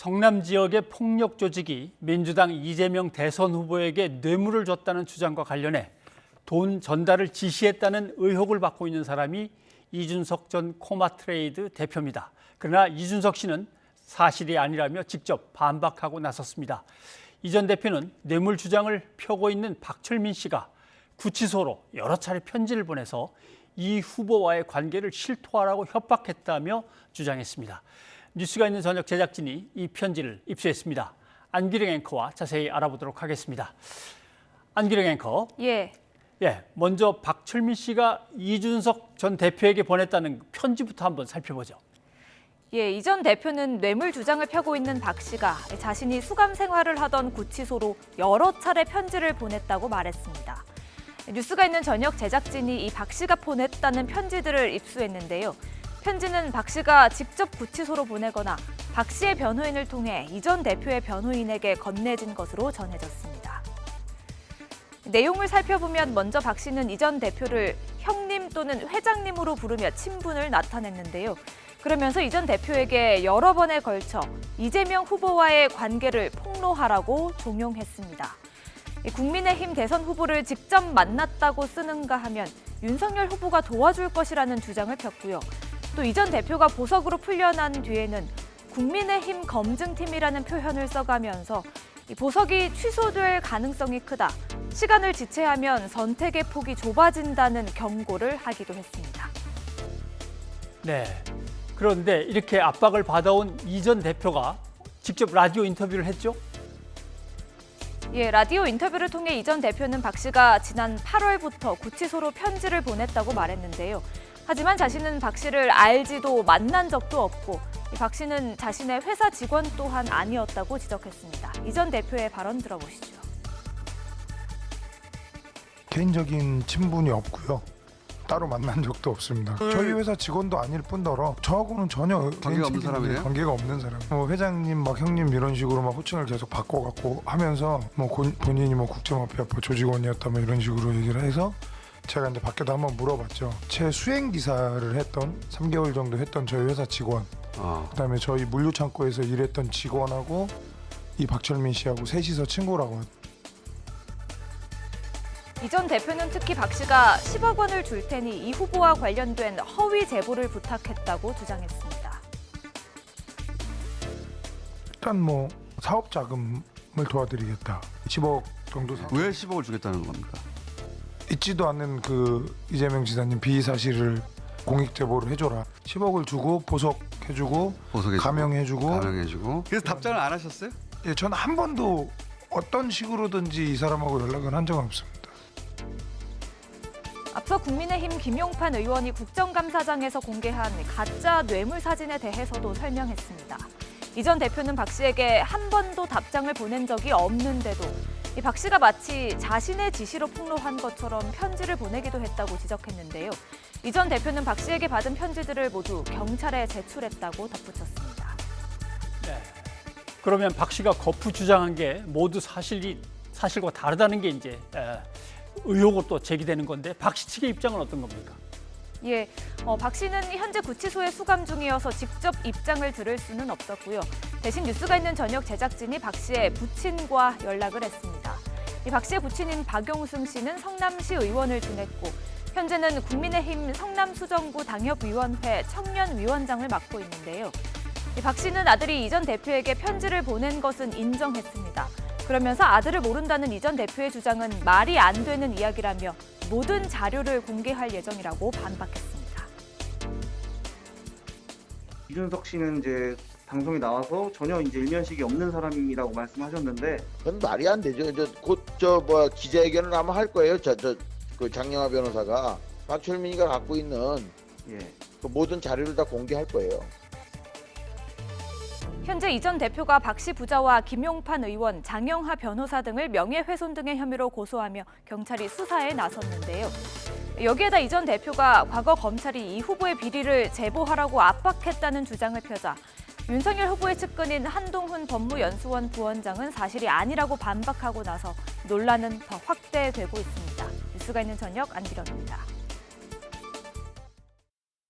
성남 지역의 폭력 조직이 민주당 이재명 대선 후보에게 뇌물을 줬다는 주장과 관련해 돈 전달을 지시했다는 의혹을 받고 있는 사람이 이준석 전 코마트레이드 대표입니다. 그러나 이준석 씨는 사실이 아니라며 직접 반박하고 나섰습니다. 이 전 대표는 뇌물 주장을 펴고 있는 박철민 씨가 구치소로 여러 차례 편지를 보내서 이 후보와의 관계를 실토하라고 협박했다며 주장했습니다. 뉴스가 있는 저녁 제작진이 이 편지를 입수했습니다. 안기령 앵커와 자세히 알아보도록 하겠습니다. 안기령 앵커. 예, 먼저 박철민 씨가 이준석 전 대표에게 보냈다는 편지부터 한번 살펴보죠. 이 전 대표는 뇌물 주장을 펴고 있는 박 씨가 자신이 수감 생활을 하던 구치소로 여러 차례 편지를 보냈다고 말했습니다. 뉴스가 있는 저녁 제작진이 이 박 씨가 보냈다는 편지들을 입수했는데요. 편지는 박 씨가 직접 구치소로 보내거나 박 씨의 변호인을 통해 이 전 대표의 변호인에게 건네진 것으로 전해졌습니다. 내용을 살펴보면 먼저 박 씨는 이 전 대표를 형님 또는 회장님으로 부르며 친분을 나타냈는데요. 그러면서 이 전 대표에게 여러 번에 걸쳐 이재명 후보와의 관계를 폭로하라고 종용했습니다. 국민의힘 대선 후보를 직접 만났다고 쓰는가 하면 윤석열 후보가 도와줄 것이라는 주장을 폈고요. 또 이 전 대표가 보석으로 풀려난 뒤에는 국민의힘 검증팀이라는 표현을 써가면서 보석이 취소될 가능성이 크다. 시간을 지체하면 선택의 폭이 좁아진다는 경고를 하기도 했습니다. 네. 그런데 이렇게 압박을 받아온 이 전 대표가 직접 라디오 인터뷰를 했죠? 라디오 인터뷰를 통해 이 전 대표는 박 씨가 지난 8월부터 구치소로 편지를 보냈다고 말했는데요. 하지만 자신은 박 씨를 알지도 만난 적도 없고 박 씨는 자신의 회사 직원 또한 아니었다고 지적했습니다. 이 전 대표의 발언 들어보시죠. 개인적인 친분이 없고요. 따로 만난 적도 없습니다. 저희 회사 직원도 아닐 뿐더러 저하고는 전혀 관계가 없는 사람이에요? 관계가 없는 사람. 회장님, 형님 이런 식으로 호칭을 계속 바꿔갖고 하면서 본인이 국제마피아 조직원이었다 이런 식으로 얘기를 해서 제가 이제 밖에도 한번 물어봤죠. 제 수행 기사를 했던 3개월 정도 했던 저희 회사 직원, 그다음에 저희 물류창고에서 일했던 직원하고 이 박철민 씨하고 셋이서 친구라고. 이 전 대표는 특히 박 씨가 10억 원을 줄 테니 이 후보와 관련된 허위 제보를 부탁했다고 주장했습니다. 일단 사업 자금을 도와드리겠다. 10억 정도. 왜 10억을 주겠다는 겁니까? 있지도 않는 이재명 지사님 비의 사실을 공익 제보를 해줘라. 10억을 주고 보석해주고 감형해주고. 그래서 답장을 안 하셨어요? 저는 한 번도 어떤 식으로든지 이 사람하고 연락을 한 적은 없습니다. 앞서 국민의힘 김용판 의원이 국정감사장에서 공개한 가짜 뇌물 사진에 대해서도 설명했습니다. 이 전 대표는 박 씨에게 한 번도 답장을 보낸 적이 없는데도 이 박 씨가 마치 자신의 지시로 폭로한 것처럼 편지를 보내기도 했다고 지적했는데요. 이 전 대표는 박 씨에게 받은 편지들을 모두 경찰에 제출했다고 덧붙였습니다. 네. 그러면 박 씨가 거푸 주장한 게 모두 사실과 다르다는 게 이제 의혹으로 또 제기되는 건데 박 씨 측의 입장은 어떤 겁니까? 박 씨는 현재 구치소에 수감 중이어서 직접 입장을 들을 수는 없었고요. 대신 뉴스가 있는 저녁 제작진이 박 씨의 부친과 연락을 했습니다. 이 박 씨의 부친인 박용승 씨는 성남시 의원을 지냈고 현재는 국민의힘 성남수정구 당협위원회 청년위원장을 맡고 있는데요. 박 씨는 아들이 이 전 대표에게 편지를 보낸 것은 인정했습니다. 그러면서 아들을 모른다는 이 전 대표의 주장은 말이 안 되는 이야기라며 모든 자료를 공개할 예정이라고 반박했습니다. 이준석 씨는 이제 방송에 나와서 전혀 일면식이 없는 사람이라고 말씀하셨는데 그건 말이 안 되죠. 곧 기자회견을 아마 할 거예요. 그 장영하 변호사가 박철민이가 갖고 있는 그 모든 자료를 다 공개할 거예요. 현재 이 전 대표가 박 씨 부자와 김용판 의원, 장영하 변호사 등을 명예훼손 등의 혐의로 고소하며 경찰이 수사에 나섰는데요. 여기에다 이 전 대표가 과거 검찰이 이 후보의 비리를 제보하라고 압박했다는 주장을 펴자 윤석열 후보의 측근인 한동훈 법무연수원 부원장은 사실이 아니라고 반박하고 나서 논란은 더 확대되고 있습니다. 뉴스가 있는 저녁 안기령입니다.